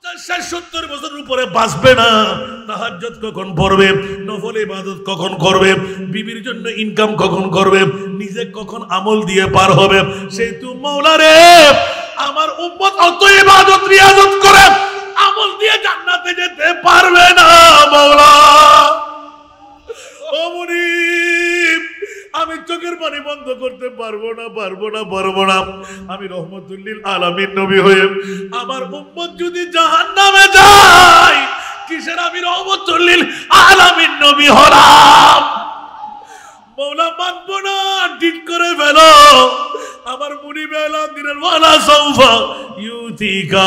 50-70 বছরের উপরে বাঁচবে না। তাহাজ্জুদ কখন পড়বে, নফল ইবাদত কখন করবে, বিবির জন্য ইনকাম কখন করবে, নিজে কখন আমল দিয়ে পার হবে। সেই তু মাওলা রে, আমার উম্মত অত ইবাদত রিয়াজত করে আমল দিয়ে জান্নাতে যেতে পারবে না মাওলা। ও মুনিব, আমি চোখের পানি বন্ধ করতে পারবো না। আমি রহমতুল্লিল আলামিন নবী হয়ে আমার উম্মত যদি জাহান্নামে যায়, কিসের আমি রহমতুল্লিল আলামিন নবী হলাম? মওলা মানবো না, ঠিক করে ফেলো। আমার মুনিব এলান দিলেন, ওয়ালা সাউফা ইউতিকা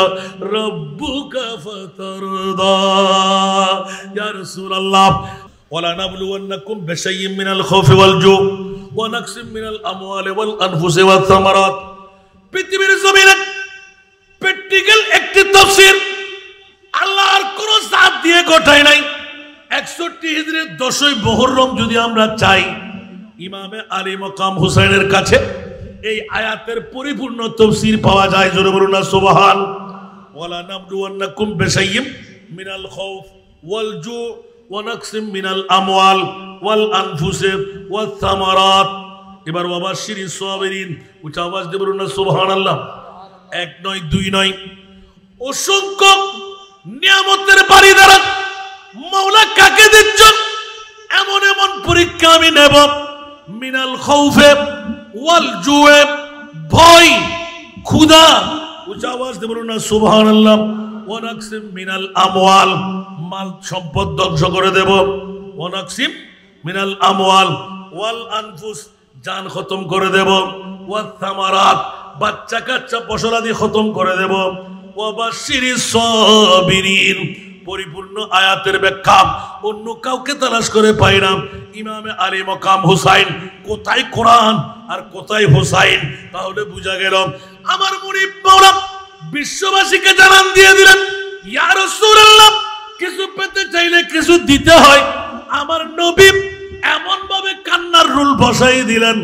রাব্বুকা ফাতারদা। ইয়া রাসূলুল্লাহ, ওয়ালা নাবলুওয়ান্নাকুম বিশাইইন মিনাল খাউফি ওয়াল জু ওয়া নাকসিম মিনাল আমওয়ালি ওয়াল আনফুসি ওয়াত সামারাত। পৃথিবীর জমিনে প্র্যাকটিক্যাল একটি তাফসীর আল্লাহর কোন জাত দিয়ে ঘটায় নাই। 61 হিজরির 10ই মুহররম যদি আমরা চাই, ইমামে আলী মাকাম হুসাইনের কাছে এই আয়াতের পরিপূর্ণ তাফসীর পাওয়া যায়। জোরে বলুন না সুবহান। ওয়ালা নাবলুওয়ান্নাকুম বিশাইইন মিনাল খাউফ ওয়াল জু ওয়া নাকসিম মিনাল আমওয়াল ওয়াল আনফুসি ওয়াত সামারাত। এবার ওয়াবাশশিরিস সাবিরিন, উচ্চ আওয়াজ দিয়ে বলুন না সুবহানাল্লাহ। 1 নয় 2 নয়, অসংখ্য নিয়ামতের বাড়িদার মাওলা কাকে দিচ্ছেন? এমন এমন পরীক্ষা আমি নেব। মিনাল খাউফে ওয়াল জুয়ে, ভয় ক্ষুধা, উচ্চ আওয়াজ দিয়ে বলুন না সুবহানাল্লাহ। ওয়া নাকসিম মিনাল আমওয়াল, মাল সম্পদ ধ্বংস করে দেব। ওয়া নাকসিম মিনাল আমওয়াল ওয়াল আনফুস, জান খতম করে দেব। ওয়াত সামারাত, বাচ্চা কাচ্চা ফসলাদি খতম করে দেব। ওয়াবাশশিরিস সাবিরিন, পরিপূর্ণ আয়াতের ব্যাখ্যা অন্য কাউকে তালাশ করে পাই না। ইমামে আলী মাকাম হুসাইন, কোথায় কোরআন আর কোথায় হুসাইন? তাহলে বুঝা গেল আমার মুনিব মাওলা বিশ্ববাসীকে জানান দিয়ে দিলেন, ইয়া রাসূলুল্লাহ, কিছু পেতে চাইলে কিছু দিতে হয়। আমার নবী এমন ভাবে কান্নার রুল বসাই দিলেন।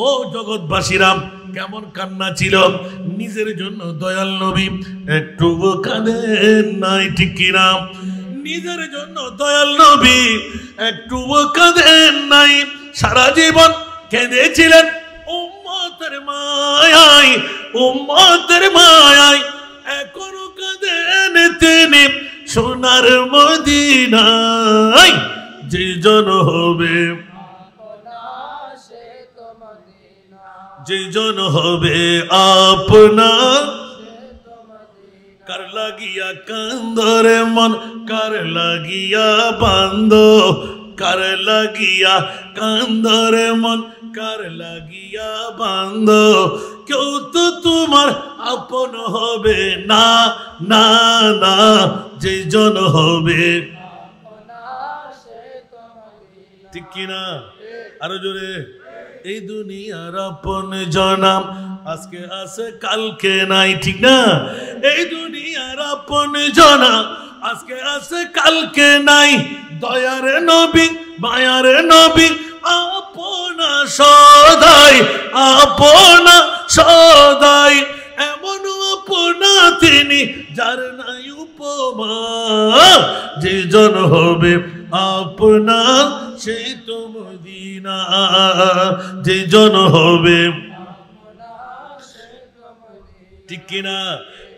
ও জগৎবাসীরা, কেমন কান্না ছিল! নিজের জন্য দয়াল নবী একটু কাঁদেন নাই, ঠিক কিনা? নিজের জন্য দয়াল নবী একটু কাঁদেন নাই, সারা জীবন কেঁদেছিলেন উম্মতের মায়ায়, উম্মতের মায়ায়। এখনো কাঁদেন তিনি সোনার মদিনায়। যে জন হবে, যে জন হবে আপনা, কার লাগিয়া কান্দরে মন, কার লাগিয়া বান্দ, কার লাগিয়া কান্দরে মন, কার লাগিয়া বান্দ। কেউ তো তোমার আপন হবে না, না না, যে জন হবে, ঠিক কিনা? আরো জোরে। এই দুনিয়ার আপন জনাম আজকে আছে কালকে নাই, ঠিক না? এই দুনিয়ার আপন জনাম আজকে আছে কালকে নাই। দয়ার নবী, মায়ার নবী, আপনা সদাই, আপনা সদাই। এমন আপনা তিনি যার নাই উপমা। যে জন হবে আপনা সেই তো মদিনা, যে জন হবে, ঠিক কিনা?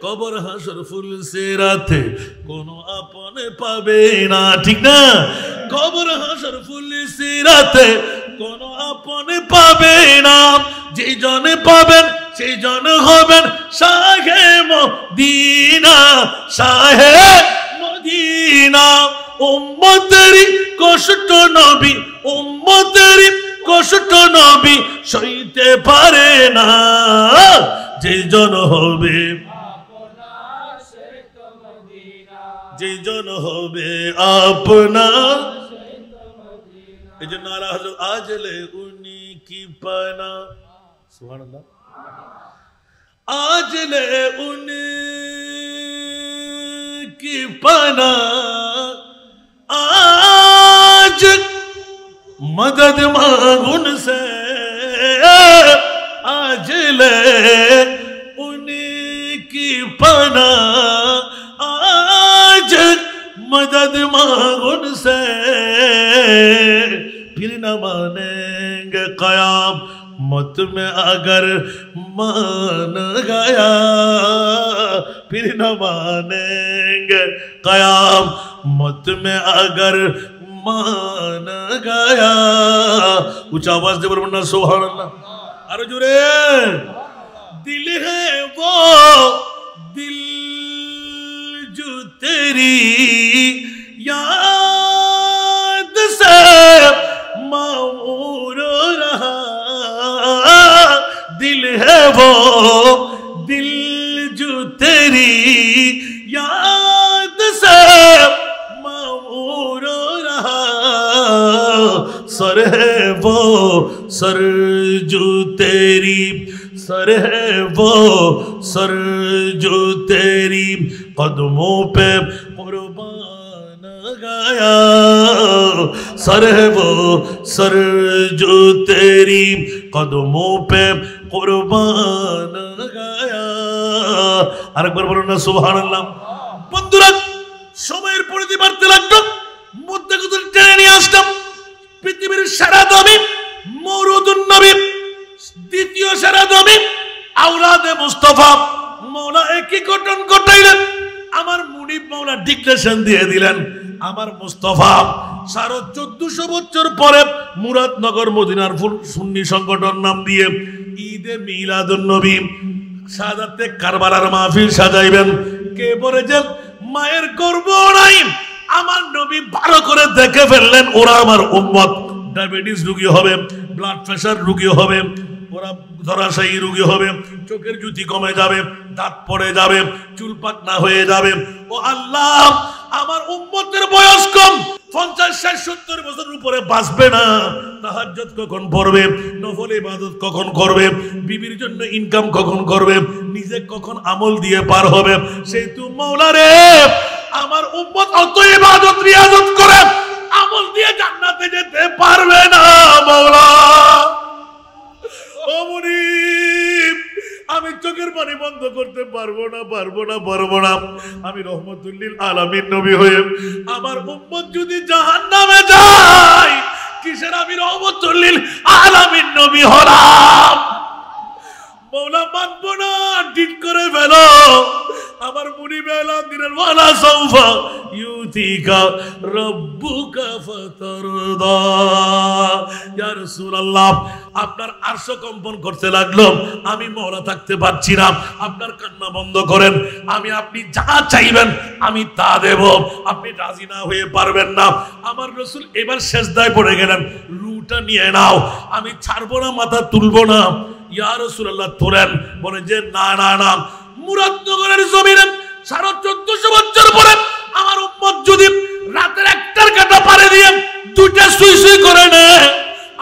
কবর হাসর ফুল সেরাতে কোনো আপন পাবে না, ঠিক না? কবর হাসর ফুল সেরাতে কোনো আপন পাবে না। যে জন পাবেন সেই জন হবেন শাহে মদিনা, শাহে মদিনা। উম্মতেরই কষ্ট নবী, উম্মতেরই কষ্ট নবী সইতে পারে না। যে জন হবে, যে জন হবে আপনা। এই জন্য আলা হযরত আজলে উনি কি পানা, সুবহানাল্লাহ, আজলে উনি কি পানা। आज मदद मांगुन से, आज ले उन्हीं की पना। मदद मांग उनसे फिर न मानेंगे क़यामत में अगर मान गया फिर न मानेंगे क़यामत में अगर मान गया ऊंचा आवाज दे बोलना सुभान अल्लाह अरे जुरे दिल है वो दिल जो तेरी याद से मामूर रहा दिल है वो दिल जो तेरी याद से मामूर रहा सर है वो सर जो तेरी सर है वो सर जो तेरी कदमों पे कुर्बान गया सर है वो सर जो तेरी कदमों पे कुर्बान गया আরেকবার বলুন না সুবহানাল্লাহ বন্ধুরা সময়ের পরিধি বাড়তে লাগলো মধ্যে কথা টেনে নিয়ে আসলাম পৃথিবীর সেরা দামি মওরুদুন নবী দ্বিতীয় সেরা দামি আওলাদে মুস্তাফা মওলা একই ঘটন ঘটাইলেন আমার মুনিব মওলা ডিক্লেরেশন দিয়ে দিলেন আমার মুস্তাফা 1450 বছর পরে মুরাদনগর মদিনার সুন্নি সংগঠন নাম দিয়ে ঈদে মিলাদুন নবী শাহাদাতে কারবালার মাহফিল সাজাইবেন কে বলেছেন মায়ের গর্ভ নাই আমার নবী ভালো করে দেখে ফেললেন ওরা আমার উম্মত ডায়াবেটিস রোগী হবে ব্লাড প্রেসার রোগী হবে ওরা ধরাশায়ী রোগী হবে চোখের জ্যোতি কমে যাবে দাঁত পড়ে যাবে চুল পাকনা হয়ে যাবে ও আল্লাহ আমার উম্মতের বয়স কম 50-60-70 বছরের উপরে বাঁচবে না তাহাজ্জুদ কখন পড়বে নফল ইবাদত কখন করবে বিবির জন্য ইনকাম কখন করবে নিজে কখন আমল দিয়ে পার হবে সেই তো মাওলা রে আমার উম্মত অত ইবাদত রিয়াজত করে আমল দিয়ে জান্নাতে যেতে পারবে না মাওলা ও মুনিব আমি চোখের পানি বন্ধ করতে পারবো না আমি রহমতুল লিল আলামিন নবী হয়ে আমার উম্মত যদি জাহান্নামে যায় কিসের আমি রহমতুল লিল আলামিন নবী হলাম মওলা মানবো না ঠিক করে ফেলো আমার মুনিব এলান দিলেন ওয়ালা সাউফা ইউতিকা রাব্বুকা ফাতারদা ইয়া রাসূলুল্লাহ আপনার আরশ কম্পন করতে লাগলো আমি মওলা থাকতে পারছি না আপনার কান্না বন্ধ করেন আমি আপনি যা চাইবেন আমি তা দেব আপনি রাজি না হয়ে পারবেন না আমার রাসূল এবার সিজদায় পড়ে গেলেন রূহটা নিয়ে নাও আমি ছাড়বো না মাথা তুলবো না ইয়া রাসূলুল্লাহ তোলেন বলে যে না না না মুরাদনগরের জমিনে 1450 বছর পরে আমার উম্মত যদি রাতের একটার কাটা পারে দিয়ে দুইটা সুই সুই করে নেয়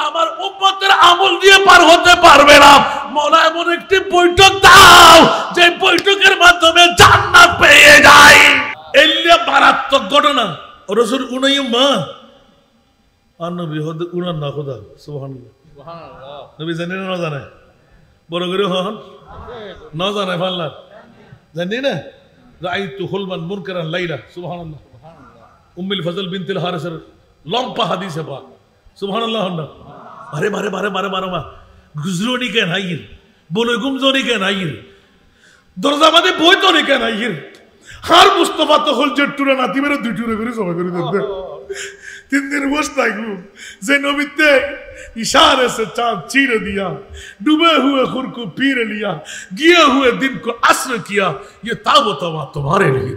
আমার উম্মতের আমল দিয়ে পার হতে পারবে না মওলা এমন একটি বৈঠক দাও যে বৈঠকের মাধ্যমে জান্নাত পেয়ে যায় এলিয়া মারাত্মক ঘটনা রাসূল উনাইয়া মা আর নবী হদ উনার না খোদা সুবহানাল্লাহ নবী জানেন না জানে বড় করে হন না জানে ফাল্লা জানি না রাআইতু হুলমান মুনকারান লাইলা সুবহানাল্লাহ উম্মুল ফজল বিনতুল হারিসের লম্বা হাদিসে পাক সুবহানাল্লাহ আরে মারে মারে মারে মারে মা গুজরোনি কেন আইর বলে গুমজোনি কেন আইর দরজা মাঝে বই তো নি কেন আইর হার মুস্তাফা তো হল যে টুরা নাতি মেরে দুই টুরা করে সবাই করে দেন 3 दिन बस থাকবো যে নবীতে इशारे से चांद चीर दिया डूबे हुए खुर को पीर लिया गिए हुए दिन को असर किया ये ताबतवा तुम्हारे लिए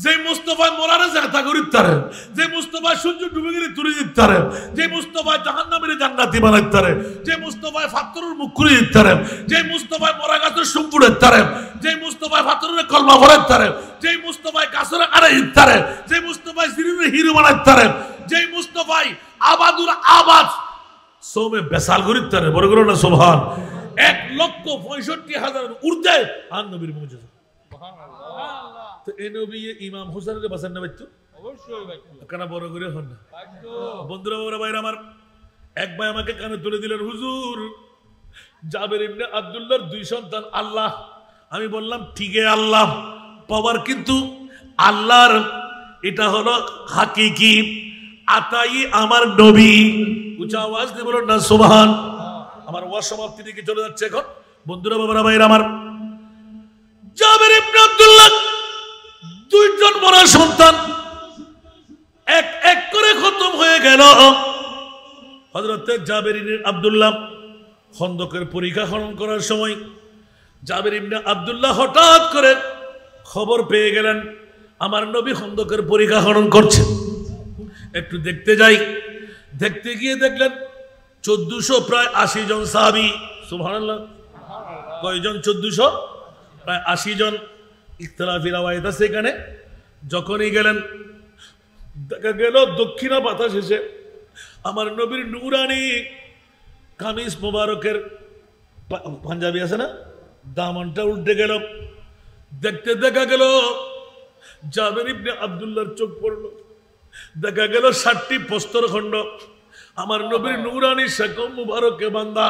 যে মুস্তাফা মোরারে জাতা করিতারে যে মুস্তাফা সূর্য ডুবে গেলে তুলে দিতারে যে মুস্তাফা জাহান্নামের জান্নাতি বানাইতারে যে মুস্তাফা ফাতরের মুখ করে দিতারে যে মুস্তাফা মোরা গাছের সুমপুড়ে দিতারে যে মুস্তাফা ফাতরের কলমা ভরাইতারে যে মুস্তাফা গাছের আরে দিতারে যে মুস্তাফা জিরিরে হিরো বানাইতারে যে মুস্তাফা আবাদুর আবাদ সোমে বেসাল করিতারে বড় করে না সুবহান 1,65,000 ঊর্ধ্বে আর নবীর মুজিজা তো এই নবী ইমাম হোসেনের বাসার না বাইতো অবশ্যই বাইতো কেন বড় করে হন না বাইতো বন্ধুরা ওরা ভাইরা আমার এক ভাই আমাকে কানে তুলে দিলেন হুজুর জাবের ইবনে আব্দুল্লাহর 2 সন্তান আল্লাহ আমি বললাম ঠিকই আল্লাহ পাওয়ার কিন্তু আল্লাহর এটা হলো হাকিকি আতাই আমার নবী। উঁচা আওয়াজ দিয়ে বলুন না সুবহান। আমার ওয়াজ সমাপ্তি দিকে চলে যাচ্ছে এখন। বন্ধুরা, বাবারা, ভাইরা আমার, জাবের ইবনে আব্দুল্লাহ দুইজন বড় সন্তান এক এক করে খতম হয়ে গেল। হযরত জাবের ইবনে আব্দুল্লাহ খন্দকের পরীক্ষা খনন করার সময় জাবের ইবনে আব্দুল্লাহ হঠাৎ করে খবর পেয়ে গেলেন আমার নবী খন্দকের পরীক্ষা খনন করছে। একটু দেখতে যাই। দেখতে গিয়ে দেখলেন 1400 প্রায় 80 জন সাহাবী। সুবহানাল্লাহ। কয়জন? 1400 প্রায় 80 জন। ইখতিলাফি রাওয়ায়াত আছে এখানে। যখনই গেলেন দেখা গেল দক্ষিণা বাতাস এসে আমার নবীর নূরানি কামিজ মোবারকের পাঞ্জাবি আছে না, দামনটা উল্টে গেল। দেখতে দেখা গেল জাবের ইবনে আব্দুল্লাহর চোখ পড়ল। দেখা গেল 60টি প্রস্তরখণ্ড আমার নবীর নূরানি শাকম মুবারকে বাঁধা।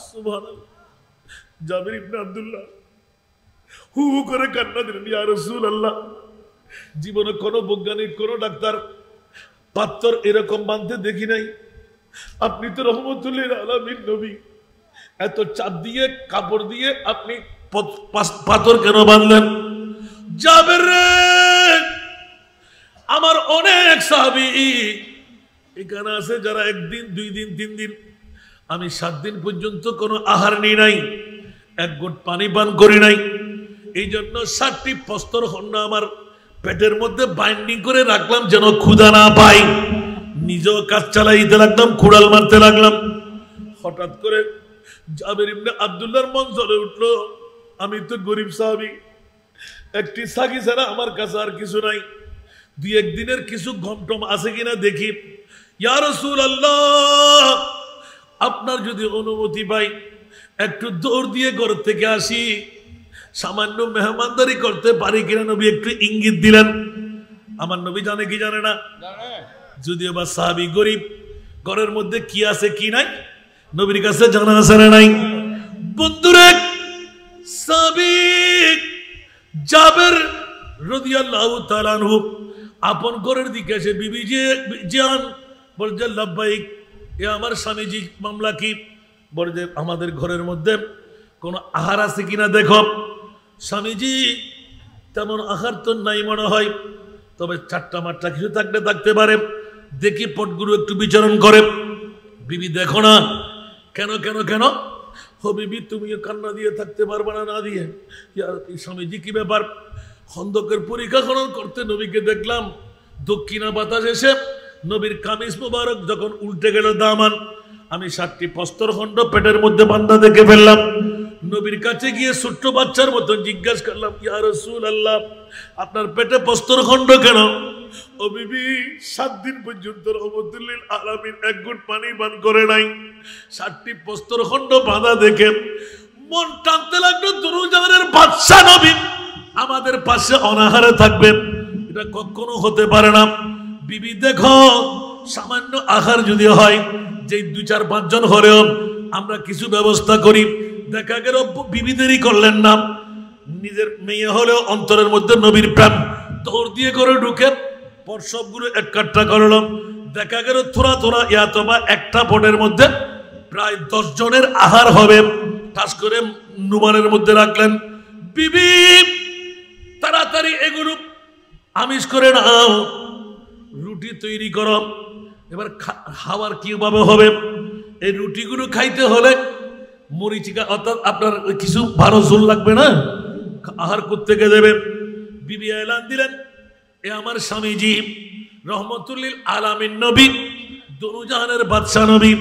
সুবহানাল্লাহ। জাবের ইবনে আব্দুল্লাহ হু হু করে কান্না দিলেন, ইয়া রাসূলুল্লাহ, জীবনে কোনো বৈজ্ঞানিক কোনো ডাক্তার পাথর এরকম বাঁধতে দেখি নাই। আপনি তো রহমতুল লিল আলামিন নবী, এত চাপ দিয়ে কাপড় দিয়ে আপনি পাথর কেন বাঁধলেন? জাবের রে, আমার অনেক সাহাবী এখানে আছে যারা একদিন, 2 দিন, 3 দিন, আমি 7 দিন পর্যন্ত কোনো আহার নিই নাই, এক ঘট পানি পান করি নাই। এই জন্য 60টি প্রস্তরখণ্ড আমার পেটের মধ্যে বাইন্ডিং করে রাখলাম যেন ক্ষুধা না পাই। নিজেও কাজ চালাইতে লাগলাম, কুড়াল মারতে লাগলাম। হঠাৎ করে জাবের ইবনে আব্দুল্লাহর মন জ্বলে উঠলো, আমি তো গরিব সাহাবী, একটি সাগি ছাড়া আমার কাছে আর কিছু নাই। 2-1 দিনের কিছু ঘমটম আছে কিনা দেখি। ইয়া রাসূলুল্লাহ, আপনার যদি অনুমতি পাই একটু দৌড় দিয়ে ঘর থেকে আসি, সামান্য মেহমানদারি করতে পারি কিনা নবী একটু ইঙ্গিত দিলেন। আমার নবী জানে কি জানে না? যদিও বা সাহাবী গরিব, ঘরের মধ্যে কি আছে কি নাই নবীর কাছে জানা আছে না নাই? বন্ধুরে, সাহাবী জাবের রাদিয়াল্লাহু তাআলা আনহু আপন ঘরের দিকে এসে বিবি জান বলছে, লাব্বাইক, এ আমার স্বামীজি, মামলা কি? বলছে, আমাদের ঘরের মধ্যে কোনো আহার আছে কিনা দেখো। স্বামীজি, তেমন আহার তো নাই মনে হয়, তবে 4টা মাত্রা কিছু থাকলে থাকতে পারে, দেখি পটগুলো একটু বিচরণ করে। বিবি, দেখো না। কেন কেন কেন? ও বিবি, তুমিও কান্না দিয়ে থাকতে পারবে না, না দিয়ে? স্বামীজি, কি ব্যাপার? খন্দকের পরীক্ষা খনন করতে নবীকে দেখলাম, দক্ষিণা বাতাস এসে নবীর কামিজ মোবারক যখন উল্টে গেল দামান, আমি 60টি প্রস্তরখণ্ড পেটের মধ্যে বাঁধা দেখে ফেললাম। নবীর কাছে গিয়ে ছোট্ট বাচ্চার মতো জিজ্ঞাসা করলাম, ইয়া রাসূলুল্লাহ, আপনার পেটে প্রস্তরখণ্ড কেন? ও বিবি, 7 দিন পর্যন্ত রহমতুল লিল আলামিন এক ঘট পানি পান করে নাই। 60টি প্রস্তরখণ্ড বাঁধা দেখে মন টানতে লাগলো, দুরুজানের বাদশা নবী আমাদের পাশে অনাহারে থাকবে, এটা কখনো হতে পারে না। বিবি, দেখো, সামান্য আহার যদি হয়, যে 2-4-5 জন হলেও আমরা কিছু ব্যবস্থা করি। দেখা গেল বিবি দেরি করলেন না, নিজের মেয়ে হলেও অন্তরের মধ্যে নবীর প্রেম, দৌড় দিয়ে করে ঢুকে পর সবগুলো এক কাট্টা করলাম। দেখা গেল থোড়া থোড়া ইয়াতবা একটা পটের মধ্যে প্রায় 10 জনের আহার হবে। টাস করে নুমানের মধ্যে রাখলেন। বিবি, তাড়াতাড়ি এগুলো আমিষ করে নাও, রুটি তৈরি করো। এবার খাবার কিভাবে হবে? এই রুটিগুলো খাইতে হলে মরিচিকা, অর্থাৎ আপনার কিছু ভালো ঝোল লাগবে না, আহার করতে গিয়ে দেবে। বিবি এলান দিলেন, এ আমার স্বামীজি রহমতুল লিল আলামিন নবী, দুরুজাহানের বাদশা নবী,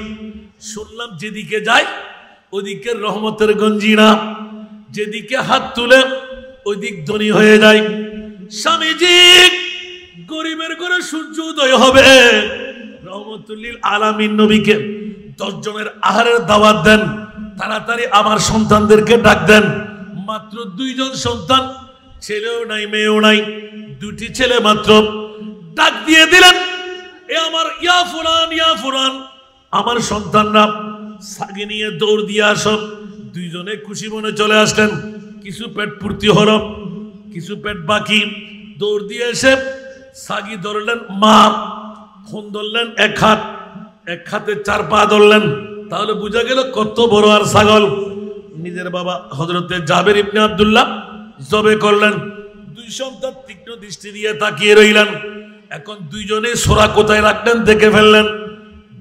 শুনলাম যেদিকে যায় ওদিকে রহমতের গঞ্জিনা, যেদিকে হাত তুলে ওইদিক ধনী হয়ে যায়। স্বামীজি গরিবের ঘরে সূর্য উদয় হবে, রহমতুল লিল আলামিন নবীকে 10 জনের আহারের দাওয়াত দেন, তাড়াতাড়ি আমার সন্তানদেরকে ডাক দেন। মাত্র 2 জন সন্তান, ছেলেও নাই মেয়েও নাই, 2টি ছেলে মাত্র। ডাক দিয়ে দিলেন, এ আমার ইয়া ফুলান, ইয়া ফুলান, আমার সন্তানরা সাগি নিয়ে দৌড় দিয়ে আসো। 2 জনে খুশি মনে চলে আসলেন। কিছু পেট পূর্তি হলো, কিছু পেট বাকি। দৌড় দিয়ে এসে সাগি ধরলেন মা, খুন ধরলেন এক হাত, এক হাতে 4 পা ধরলেন। তাহলে বোঝা গেল কত বড় আর ছাগল। নিজের বাবা হযরতে জাবের ইবনে আব্দুল্লাহ জবে করলেন। 2 সন্তান তীক্ষ্ণ দৃষ্টি দিয়ে তাকিয়ে রইলেন। এখন দুইজনে সোরা কোথায় রাখলেন দেখে ফেললেন।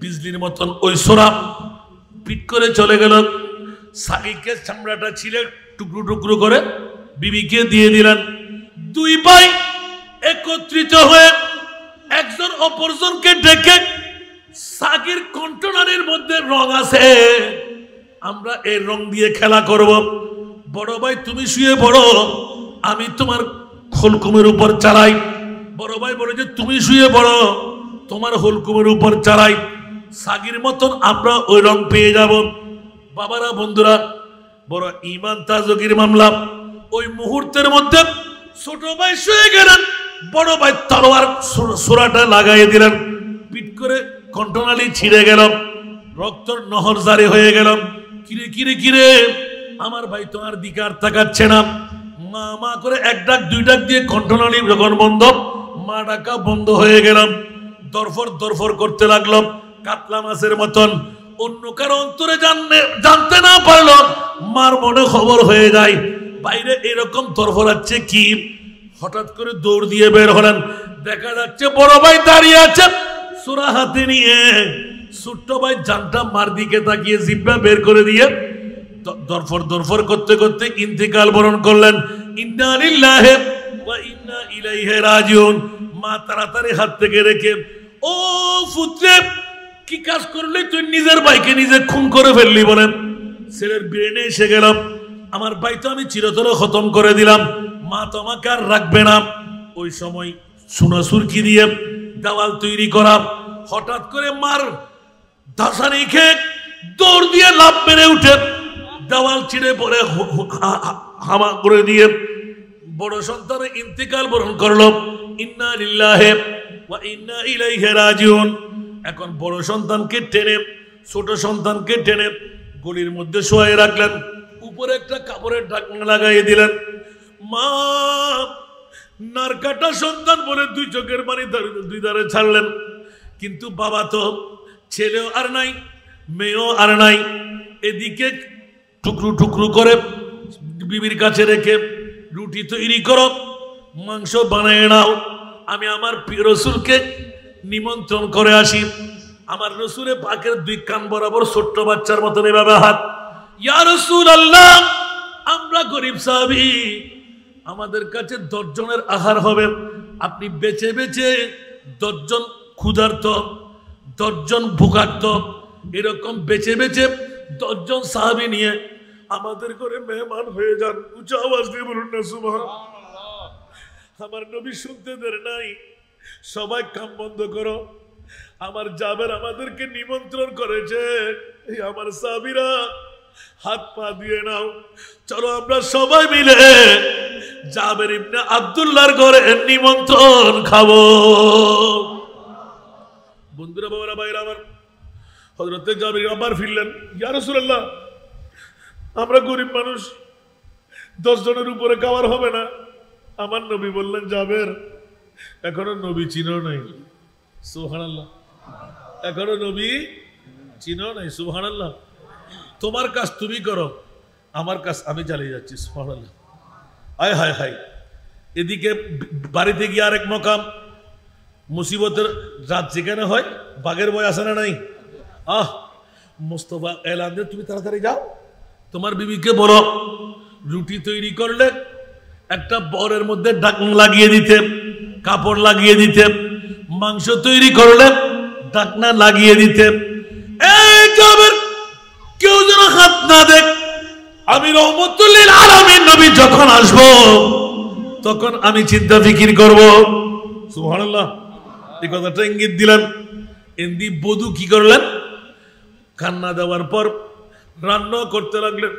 বিজলির মতন ওই সোরা পিট করে চলে গেল। সাগিকে চামড়াটা ছিলে টুকরো টুকরো করে বিবিকে দিয়ে দিলেন। 2 ভাই একত্রিত হয়ে একজন অপরজনকে ডেকে, সাগির কন্টেনারের মধ্যে রং আছে, আমরা এই রং দিয়ে খেলা করব। বড় ভাই তুমি শুয়ে পড়ো, আমি তোমার হলকুমের উপর চালাই। বড় ভাই বলে যে তুমি শুয়ে পড়ো, তোমার হলকুমের উপর চালাই। সাগির মতন আমরা ওই রং পেয়ে যাব। বাবারা, বন্ধুরা, বড় ঈমান তাজগির মামলা। ওই মুহূর্তের মধ্যে ছোট ভাই শুয়ে গেলেন, বড় ভাই তলোয়ার সোরাটা লাগাই দিলেন। পিট করে কণ্ঠনালী ছিঁড়ে গেল, রক্তর নহর জারি হয়ে গেল। কিরে কিরে কিরে, আমার ভাই তো আর দিকে আর তাকাচ্ছে না। মা মা করে 1 ডাক 2 ডাক দিয়ে কণ্ঠনালী যখন বন্ধ, মা ডাকা বন্ধ হয়ে গেলাম। দরফর দরফর করতে লাগলো কাতলা মাছের মতন। অন্য কারো অন্তরে জানতে না পারলো, মার মনে খবর হয়ে যায় বাইরে এরকম দরফরাচ্ছে কি। হঠাৎ করে দৌড় দিয়ে বের হলেন। দেখা যাচ্ছে বড় ভাই দাঁড়িয়ে আছে সূরা হাতে নিয়ে। ছোট্ট ভাই জানটা মার দিকে তাকিয়ে জিহ্বা বের করে দিয়ে দরফর দরফর করতে করতে ইন্তেকাল বরণ করলেন। ইন্না লিল্লাহি ওয়া ইন্না ইলাইহি রাজিউন। মা তাড়াতাড়ি হাত থেকে রেখে, ও পুত্রে, কি কাজ করলে তুই নিজের ভাইকে নিজে খুন করে ফেললি? বলেন, ছেলের ব্রেনে এসে গেলাম, আমার ভাই তো আমি চিরতরে খতম করে দিলাম, মা তো আমাকে আর রাখবে না। ওই সময় সোনা সুরকি দিয়ে দেওয়াল তৈরি করা। হঠাৎ করে মার ধাসানি খেয়ে দৌড় দিয়ে লাফ মেরে উঠে দেওয়াল ছিঁড়ে পড়ে হামা করে দিয়ে বড় সন্তানের ইন্তেকাল বরণ করলো। ইন্না লিল্লাহি ওয়া ইন্না ইলাইহি রাজিউন। এখন বড় সন্তানকে টেনে ছোট সন্তানকে টেনে গলির মধ্যে শোয়াই রাখলেন। উপরে একটা কাপড়ের ঢাকনা লাগাই দিলেন। মা নারকাটা সন্তান বলে 2 চোখের পানি 2 ধারে ছাড়লেন। কিন্তু বাবা তো ছেলেও আর নাই, মেয়েও আর নাই। এদিকে টুকরো টুকরো করে বিবির কাছে রেখে, রুটি তৈরি করো, মাংস বানিয়ে নাও, আমি আমার প্রিয় রসুলকে নিমন্ত্রণ করে আসি। আমার রসুলের পাকের 2 কান বরাবর ছোট্ট বাচ্চার মতন এভাবে হাত। ইয়া রাসূলুল্লাহ, আমরা গরিব সাহাবী, আমাদের কাছে 10 জনের আহার হবে। আপনি বেছে বেছে 10 জন ক্ষুধার্ত, 10 জন ভোগার্ত, এরকম বেছে বেছে 10 জন সাহাবী নিয়ে আমাদের ঘরে মেহমান হয়ে যান। উঁচা আওয়াজ দিয়ে বলুন না সুবহানাল্লাহ। আমার নবী শুনতে দেন নাই। সবাই কাম বন্ধ করো, আমার জাবের আমাদেরকে নিমন্ত্রণ করেছে। এই আমার সাহাবীরা হাত পা দিয়ে নাও, চলো আমরা সবাই মিলে জাবের ইবনে আব্দুল্লাহর ঘরে নিমন্ত্রণ খাবো। বন্ধুরা, বাবারা, ভাইরা আমার, হযরতে জাবের আবার ফিরলেন। ইয়া রাসূলুল্লাহ, আমরা গরিব মানুষ, 10 জনের উপরে খাবার হবে না। আমার নবী বললেন, জাবের, এখনো নবী চিনো নাই। সুবহানাল্লাহ। এখনো নবী চিনো নাই। সুবহানাল্লাহ। তোমার কাজ তুমি করো, আমার কাজ আমি চালিয়ে যাচ্ছি। সুবহানাল্লাহ। আয় হায় হায়। এদিকে বাড়িতে গিয়ে আরেক মকাম, মুসিবতের রাত যেখানে হয় বাঘের ভয় আসে না নাই? মোস্তফা এলান দে, তুমি তাড়াতাড়ি যাও, তোমার বিবিকে বলো রুটি তৈরি করলে একটা বরের মধ্যে ঢাকনা লাগিয়ে দিতে, কাপড় লাগিয়ে দিতে। মাংস তৈরি করলে ঢাকনা লাগিয়ে দিতে। এই জাবের, কেউ যেন হাত না দেখ। আমি রহমতুল লিল আলামিন নবী যখন আসবো তখন আমি চিন্তা ফিকির করব। সুবহানাল্লাহ। এই কথাটা ইঙ্গিত দিলেন। এমনি বধূ কি করলেন? কান্না দেওয়ার পর রান্না করতে লাগলেন।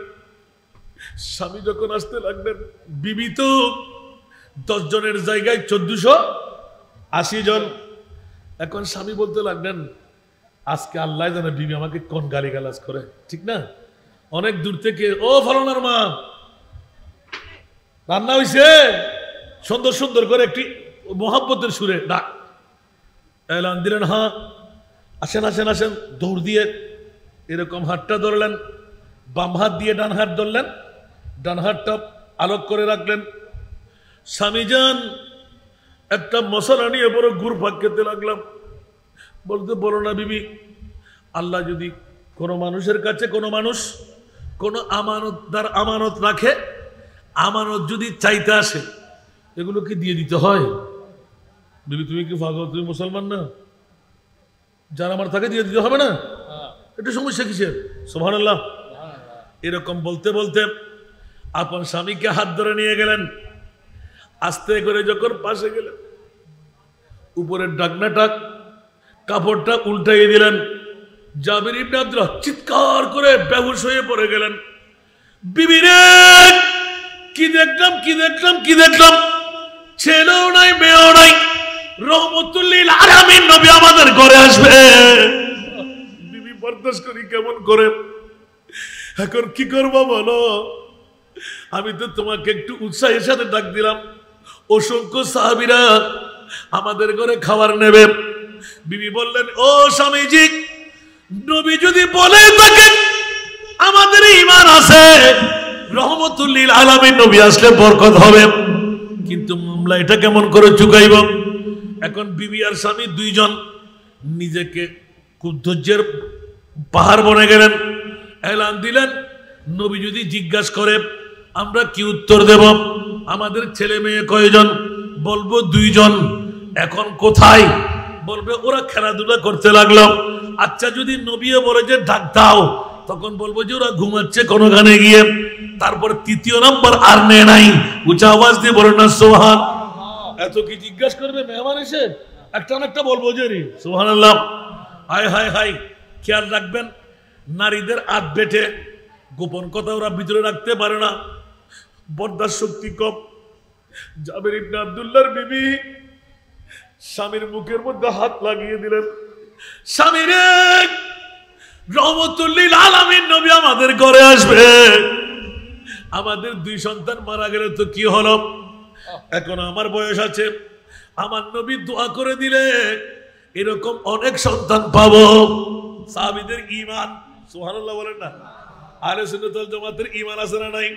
স্বামী যখন আসতে লাগলেন, বিবি তো 10 জনের জায়গায় 1480 জন। এখন স্বামী বলতে লাগলেন, আজকে আল্লাহ জানে বিবি আমাকে কোন গালিগালাজ করে, ঠিক না? অনেক দূর থেকে, ও ফলনার মা, রান্না হইছে, সুন্দর সুন্দর করে একটি মোহাব্বতের সুরে ডাক, এলান দিলেন, হ্যাঁ আসেন আসেন আসেন। দৌড় দিয়ে এরকম হাতটা ধরলেন, বাম হাত দিয়ে ডান হাত ধরলেন, ডান হাতটা আলোক করে রাখলেন। স্বামীজান একটা মশলা নিয়ে বড় ঘুরপাক খেতে লাগলাম। বলতে, বলো না বিবি, আল্লাহ যদি কোনো মানুষের কাছে কোনো মানুষ কোনো আমানতদার আমানত রাখে, আমানত যদি চাইতে আসে, এগুলো কি দিয়ে দিতে হয়? বিবি তুমি কি পাগল? তুমি মুসলমান না? যারা আমার তাকে দিয়ে দিতে হবে না? একটু সমস্যা কিসের? সুবহানাল্লাহ। এরকম বলতে বলতে আপন স্বামীকে হাত ধরে নিয়ে গেলেন। আস্তে করে যখন পাশে গেলেন, উপরের ডাকনাটা কাপড়টা উল্টাইয়ে দিলেন। জাবির ইবনে আব্দুল্লাহ চিৎকার করে বেহুশ হয়ে পড়ে গেলেন। বিবি রে, কি দেখলাম কি দেখলাম কি দেখলাম! ছেলেও নাই মেয়েও নাই, রহমতুল লিল আলামিন নবী আমাদের ঘরে আসবে। বিবি বরদাস্ত করি কেমন করে? এখন কি করবো বলো? আমি তো তোমাকে একটু উৎসাহের সাথে ডাক দিলাম, অসংখ্য সাহাবীরা আমাদের ঘরে খাবার নেবে। বিবি বললেন, ও স্বামীজি, নবী যদি বলে থাকেন আমাদের ঈমান আছে, রহমতুল লিল আলামিন নবী আসলে বরকত হবে, কিন্তু মামলা এটা কেমন করে চুকাইব? এখন বিবি আর স্বামী দুইজন নিজেকে খুব ধৈর্যের পাহাড় বনে গেলেন। এলান দিলেন, নবী যদি জিজ্ঞাসা করে আমরা কি উত্তর দেব? আমাদের ছেলে মেয়ে কয়জন? বলবো দুইজন। এখন কোথায়? বলবে ওরা খেলাধুলা করতে লাগলো। আচ্ছা যদি নবীও বলে যে ডাক দাও, তখন বলবো যে ওরা ঘুমাচ্ছে কোনখানে গিয়ে। তারপর তৃতীয় নম্বর আর নেই নাই, উঁচা আওয়াজ দিয়ে বলেন না সুবহান। এত কি জিজ্ঞাসা করবে মেহমান এসে? একটা না একটা বলবো যে সুবহানাল্লাহ। হায় হায় হায়, খেয়াল রাখবেন, নারীদের আত বেটে গোপন কথা ওরা ভিতরে রাখতে পারে না, বরদাস্ত শক্তি কম। জাবির ইবনে আব্দুল্লাহর বিবি স্বামীর মুখের মধ্যে হাত লাগিয়ে দিলেন। স্বামী রে, রহমতুল লিল আলামিন নবী আমাদের ঘরে আসবে। আমাদের দুই সন্তান মারা গেলে তো কি হলো? এখন আমার বয়স আছে, আমার নবী দোয়া করে দিলে এরকম অনেক সন্তান পাবো। সাহাবীদের ঈমান, সুবহানাল্লাহ বলেন না? আহলে সুন্নাত ওয়াল জামাতের ঈমান আছে না নাই?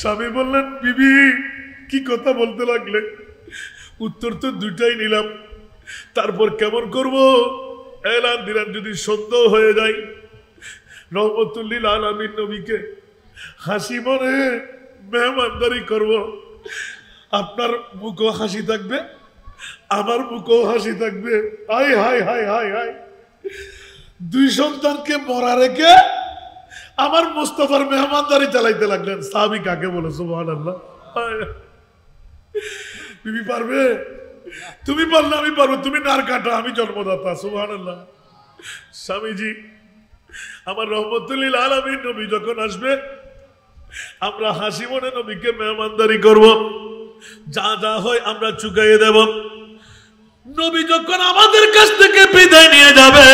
স্বামী বললেন, বিবি কি কথা বলতে লাগলে? উত্তর তো দুইটাই নিলাম, তারপর কেমন করব? এলান দিলেন, যদি সন্দেহ হয়ে যায় রহমতুল লিল আলামিন নবীকে হাসি মনে মেহমানদারি করব। আপনার মুখও হাসি থাকবে, আমার মুখও হাসি থাকবে। High high high high high, দুই সন্তানকে মরা রেখে আমার মুস্তাফার মেহমানদারি চালাইতে লাগলেন। সাহাবী কাকে বলে? সুবহানাল্লাহ। বিবি পারবে? তুমি পারলে আমি পারবো, তুমি নার কাটা, আমি জন্মদাতা। সুবহানাল্লাহ। স্বামীজি, আমার রহমতুল লিল আলামিন নবী যখন আসবে, আমরা হাসি মনে নবীকে মেহমানদারি করব, যা যা হয় আমরা চুকাইয়ে দেব। নবী যখন আমাদের কাছ থেকে বিদায় নিয়ে যাবে,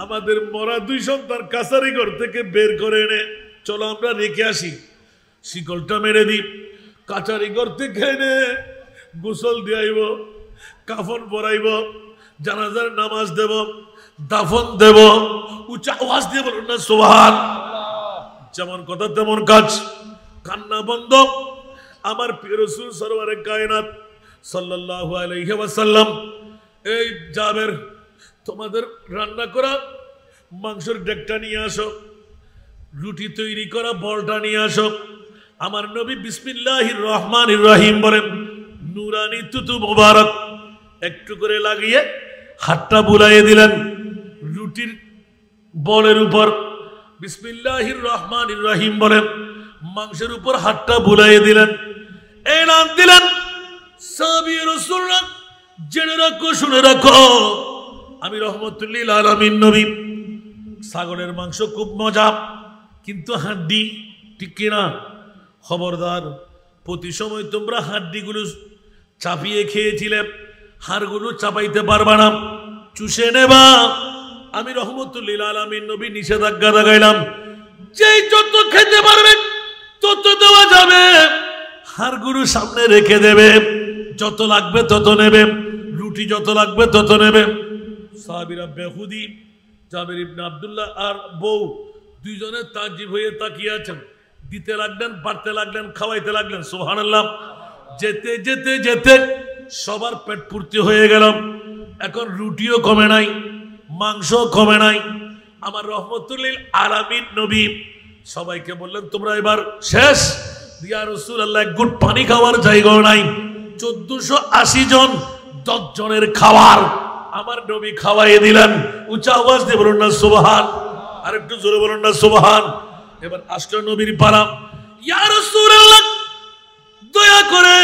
আমাদের মরা দুই সন্তান কাছারি ঘর থেকে বের করে এনে চলো আমরা রেখে আসি, শিকলটা মেরে দিই। কাছারি ঘর থেকে এনে গোসল দিয়াইব, কাফন পরাইব, জানাজার নামাজ দেব, দাফন দেব। উচ্চ আওয়াজ দিয়ে বলুন না সুবহান। যেমন কথা তেমন কাজ। কান্না বন্ধ। আমার প্রিয় রাসূল সরওয়ারে কায়নাত সাল্লাল্লাহু আলাইহি ওয়াসাল্লাম, এই জাবের তোমাদের রান্না করা মাংসের ডেকটা নিয়ে আসো, রুটি তৈরি করা বলটা নিয়ে আসো। আমার নবী বিসমিল্লাহির রহমানির রহিম বলেন, নুরানি তুতু মুবারক একটু করে লাগিয়ে হাতটা বুলাইয়ে দিলেন রুটির বলের উপর। বিসমিল্লাহির রহমানির রহিম বলেন, মাংসের উপর হাতটা বুলাইয়ে দিলেন। এলান দিলেন, সাহাবী রাসূলরা জেনে রাখো, শুনে রাখো, আমি রহমতুল লিল আলামিন নবী। ছাগলের মাংস খুব মজা, কিন্তু হাড্ডি, ঠিক কিনা? খবরদার, প্রতি সময় তোমরা হাড্ডিগুলো চাপিয়ে খেয়েছিলে, হাড়গুলো চাপাইতে পারবা না, চুষে নেবা। আমি রহমতুল লিল আলামিন নবী নিষেধাজ্ঞা লাগাইলাম, যেই যত খেতে পারবে তত দেওয়া যাবে, হাড়গুলো সামনে রেখে দেবে, যত লাগবে তত নেবে, রুটি যত লাগবে তত নেবে। সাহাবীরা বেহুদি জাবের ইবনে আব্দুল্লাহ আর বউ দুইজনে তাজিব হয়ে তাকিয়ে আছেন, দিতে লাগলেন, বাড়তে লাগলেন, খাওয়াইতে লাগলেন। সুবহানাল্লাহ। যেতে যেতে যেতে সবার পেট পূর্তি হয়ে গেল। এখন রুটিও কমে নাই, মাংস কমে নাই। আমার রহমতুল্লিল আলামিন নবী সবাইকে বললেন, তোমরা এবার শেষ। ইয়া রাসূলুল্লাহ, এক ঘুট পানি খাওয়ার জায়গা নাই। 1480 জন 10 জনের খাবার আমার নবী খাওয়াইয়ে দিলেন। উচ্চ আওয়াজ দিয়ে বলুন না সুবহান। আর একটু জোরে বলুন না সুবহান। এবার আসলো নবীর পালা। ইয়া রাসূলুল্লাহ, দয়া করে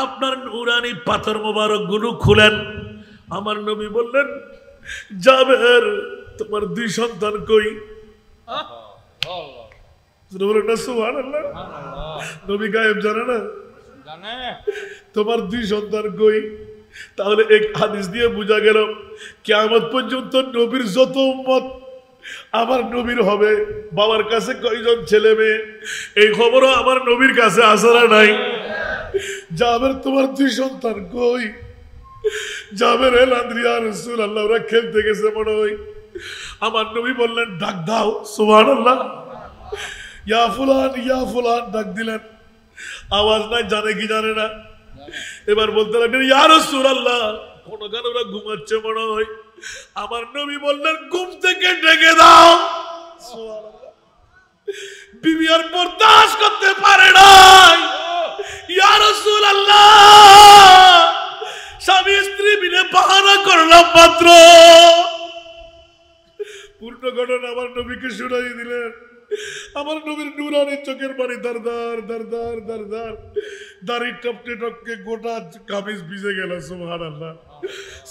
আপনার নুরানি পাথর মোবারক গুলো খুলেন। আমার নবী বললেন, জাবের তোমার 2 সন্তান কই? বলুন না সুবহানাল্লাহ। নবী গায়েব জানে না? তোমার 2 সন্তান কই? তাহলে এক হাদিস দিয়ে বোঝা গেল কিয়ামত পর্যন্ত নবীর যত উম্মত আমার নবীর হবে। বাবার কাছে কয়জন ছেলে মেয়ে এই খবরও আমার নবীর কাছে আসারা নাই। জাবের তোমার 2 সন্তান কই? জাবের এলান ইয়া রাসূলুল্লাহ, ওরা খেলতে গেছে মনে হয়। আমার নবী বললেন, ডাক দাও। সুবহানাল্লাহ। ইয়া ফুলান, ইয়া ফুলান ডাক দিলেন। আওয়াজ নাই, জানে কি জানে না। এবার বলতে লাগলেন, ইয়া রাসূলুল্লাহ, কোন গান ওরা ঘুমাচ্ছে মনে হয়। আমার নবী বললেন, ঘুম থেকে ডেকে দাও। সুবহানাল্লাহ। বিবি আর বরদাস্ত করতে পারে নাই। ইয়া রাসূলুল্লাহ, স্বামী স্ত্রী মিলে বাহানা করলাম মাত্র। পূর্ণ ঘটনা আমার নবীকে শুনাই দিলেন। আমার নবীর নুরানি চোখের পানি দার দার দার দার দার দার, দাড়ি টপকে টপকে গোটা কামিজ ভিজে গেল। সুবহানাল্লাহ।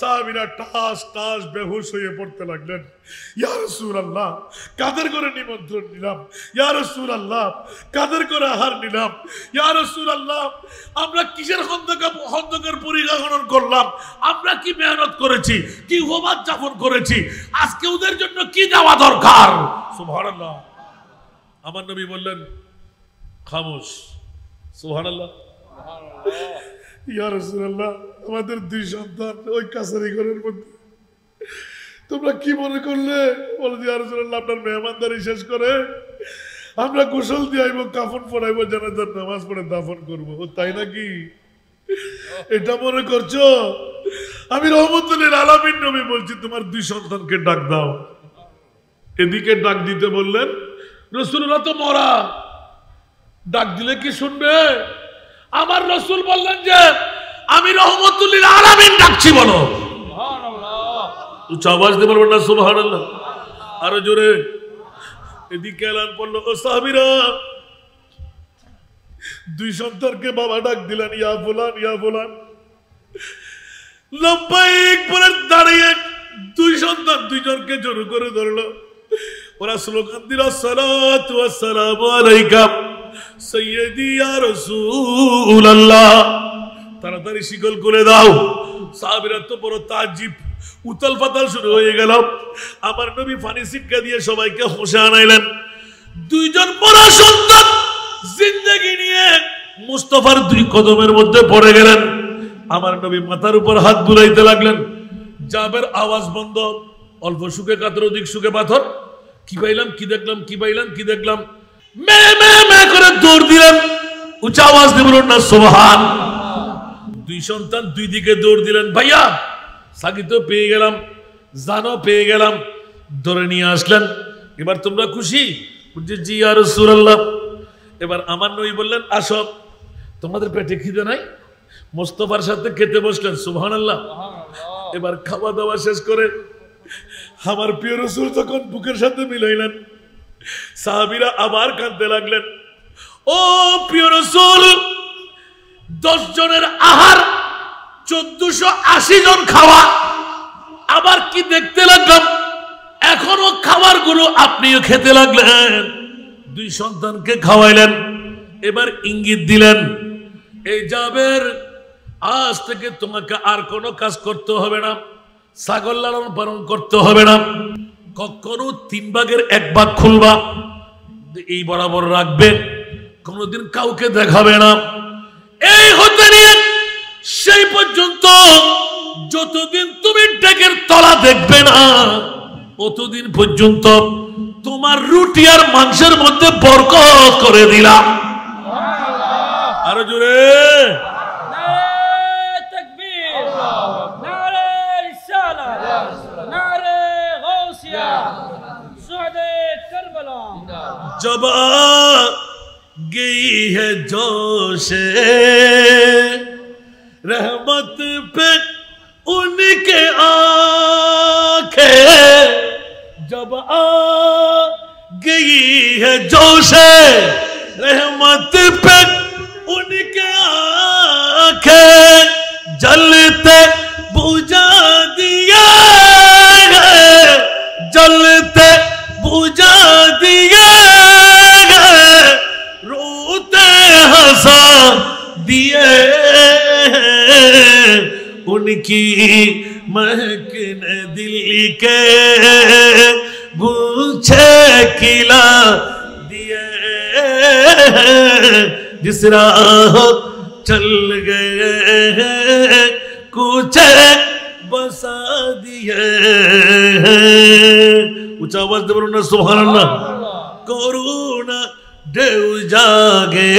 সাহাবীরা টাস টাস বেহুশ হয়ে পড়তে লাগলেন। ইয়া রাসূলুল্লাহ, কাদের করে নিমন্ত্রণ নিলাম? ইয়া রাসূলুল্লাহ, কাদের করে আহার নিলাম? ইয়া রাসূলুল্লাহ, আমরা কিসের খন্দকের পরিচালনা করলাম? আমরা কি মেহনত করেছি, কি হোমাত যাপন করেছি? আজকে ওদের জন্য কি দেওয়া দরকার? সুবহানাল্লাহ। আমার নবী বললেন, খামোশ। সুবহানাল্লাহ। ইয়া রাসূলুল্লাহ, আমাদের 2 সন্তান ওই কাছারি ঘরের মধ্যে, তোমরা কি মনে করলে? বলে, ইয়া রাসূলুল্লাহ, আপনার মেহমানদারি শেষ করে আমরা গোসল দিয়ে আইব, কাফন পরাইব, জানাজার নামাজ পড়ে দাফন করব। তাই নাকি? এটা মনে করছো? আমি রহমতুল্লিল আলামিন নবী বলছি, তোমার 2 সন্তানকে ডাক দাও। এদিকে ডাক দিতে বললেন, রাসূলুল্লাহ তো মরা, ডাক দিলে কি শুনবে? আমার রাসূল বললেন যে আমি রহমতুল্লিল আলামিন ডাকছি, বলো সুবহানাল্লাহ। উচ্চ আওয়াজ দিয়ে বলবেন না সুবহানাল্লাহ। আরো জোরে। এদিকে এলান পড়লো, ও সাহাবীরা, 2 সন্তানকে বাবা ডাক দিলেন, ইয়া ফুলান, ইয়া ফুলান। লব্বাইক বলে দাঁড়িয়ে 2 সন্তান 2 জনকে জোর করে ধরলো। ওরা স্লোগান দিল, সালাতু ওয়াসসালামু আলাইকা সাইয়্যিদি ইয়া রাসূলুল্লাহ। তাড়াতাড়ি শিকল করে দাও। সাহাবীরা তো বড় তাজ্জব, উতাল পাতাল শুরু হয়ে গেল। আমার নবী পানি শিক্ষা দিয়ে সবাইকে হোশে আনাইলেন। 2 জন বড় সন্তান জিন্দেগি নিয়ে মুস্তাফার 2 কদমের মধ্যে পড়ে গেলেন। আমার নবী মাথার উপর হাত বুলাইতে লাগলেন। জাবের আওয়াজ বন্ধ। অল্প সুখে কাতর, অধিক সুখে পাথর। কি পাইলাম, কি দেখলাম, কি পাইলাম, কি দেখলাম, মে মে মে করে দৌড় দিলেন। উচ্চ আওয়াজ দিয়ে বলুন না সুবহান। 2 সন্তান 2 দিকে দৌড় দিলেন। ভাইয়া, সাকিত পেয়ে গেলাম, জানো পেয়ে গেলাম, ধরে নিয়ে আসলেন। এবার তোমরা খুশি? বলছে, জি ইয়া রাসূলুল্লাহ। এবার আমার নবী বললেন, আসো, তোমাদের পেটে খিদে নাই? মুস্তাফার সাথে খেতে বসলেন। সুবহানাল্লাহ। এবার খাওয়া দাওয়া শেষ করে আমার প্রিয় রাসূল তখন বুকের সাথে মিলাইলেন। সাহাবীরা আবার কাঁদতে লাগলেন। ও প্রিয় রাসূল, 10 জনের আহার, 1480 জন খাওয়া। আবার কি দেখতে লাগলাম, এখনো খাবার গুলো আপনিও খেতে লাগলেন। 2 সন্তানকে খাওয়াইলেন। এবার ইঙ্গিত দিলেন, এই জাবের, আজ থেকে তোমাকে আর কোনো কাজ করতে হবে না, ছাগল লালন পালন করতে হবে না, কখনো 3 ভাগের 1 ভাগ খুলবা, এই বরাবর রাখবে। কোনদিন কাউকে দেখাবে না। এই হতে নিয়ে সেই পর্যন্ত যতদিন তুমি ডেকের তলা দেখবে না ততদিন পর্যন্ত তোমার রুটি আর মাংসের মধ্যে বরকত করে দিলাম। আরো জোরে जब गई है जोशे रहमत पे उनके आंखें, जब आ गई है जोशे रहमत पे उनके आंखें, जलते बुझा दिया है, जलते बुझा दिया है, रोते हंसा दिए उनकी महकने दिल के गुच्छे खिला दिए, जिस राह चल गए कुछ बसा दिए। उच्च आवाज दे बोलो ना सुभान अल्लाह। करुणा ढेउ जागे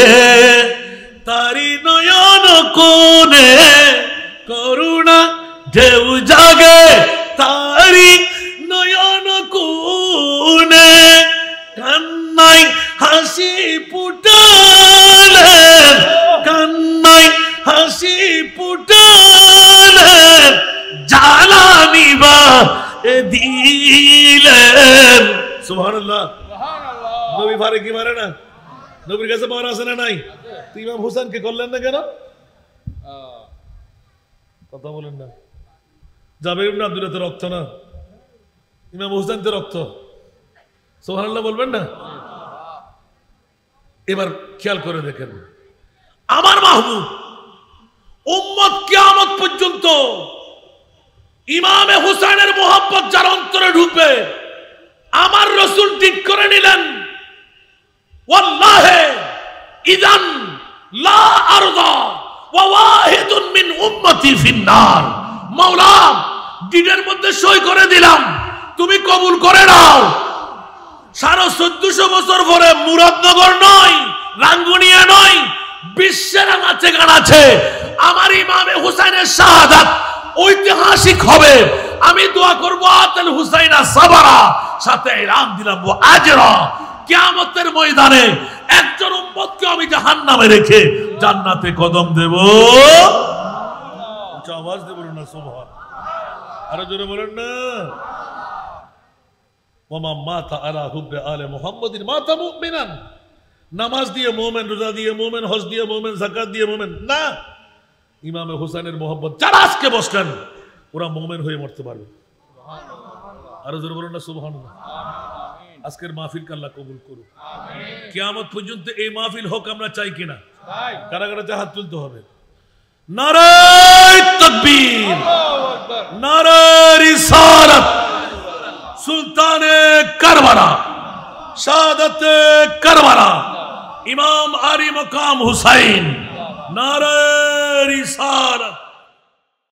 तारी नयन कोने, करुणा ढेउ जागे तारी नयन कोने, कान्नाई हासि फुटाले, कान्नाई हासि फुटाले, জ্বালানি বা দিলেন। সুবহানাল্লাহ। নবী পারে কি পারে না? নবীর কাছে পাওয়ার আছে না নাই? তো ইমাম হোসেনকে করলেন না কেন? কথা বলেন না। জাবের ইবনে আব্দুল্লাহ তো রক্ত না, ইমাম হোসেন তো রক্ত। সুবহানাল্লাহ বলবেন না? এবার খেয়াল করে দেখেন, আমার মাহবুব উম্মত কিয়ামত পর্যন্ত ইমামে হুসাইনের মোহাব্বত যার অন্তরে ঢুকবে, আমার রাসূল ঠিক করে নিলেন ওয়াল্লাহি ইযান লা আরদা ওয়া ওয়াহিদুন মিন উম্মতি ফিন্নার। মাওলা ডিডের মধ্যে সই করে দিলাম, তুমি কবুল করে নাও। 1450 বছর পরে মুরাদনগর নয়, রাঙ্গুনিয়া নয়, বিশ্বের আনাচে কানাচে আমার ইমামে হুসাইনের শাহাদাত ঐতিহাসিক হবে। আমি দোয়া করব আতাল হুসাইনা সাবারা, সাথে ইরাম দিলাম ও আজরা। কিয়ামতের ময়দানে একজন উম্মতকে আমি জাহান্নামে রেখে জান্নাতে কদম দেব। উচ্চ আওয়াজ দিয়ে বলুন না সুবহান। আরো জোরে বলেন না। ওমা মাতা আলা হুব্বে আলে মুহাম্মাদিন মাতা মুমিনান। নামাজ দিয়ে মুমিন, রোজা দিয়ে মুমিন, হজ দিয়ে মুমিন, যাকাত দিয়ে মুমিন না, ইমামে হুসাইনের মোহাম্মত যারা আজকে বসলেন ওরা মুমিন হয়ে মরতে পারবে। আরো জোরে বলুন না সুবহানাল্লাহ। আজকের মাহফিলকে আল্লাহ কবুল করুন। কিয়ামত পর্যন্ত এই মাহফিল হোক আমরা চাই কিনা? কারা কারা হাত তুলতে হবে। নারায়ে তাকবীর, নারায়ে রিসালাত, সুলতানে কারবালা, শাহাদাতে কারবালা, ইমাম আলী মাকাম হুসাইন, নারায়ে রিসালাত।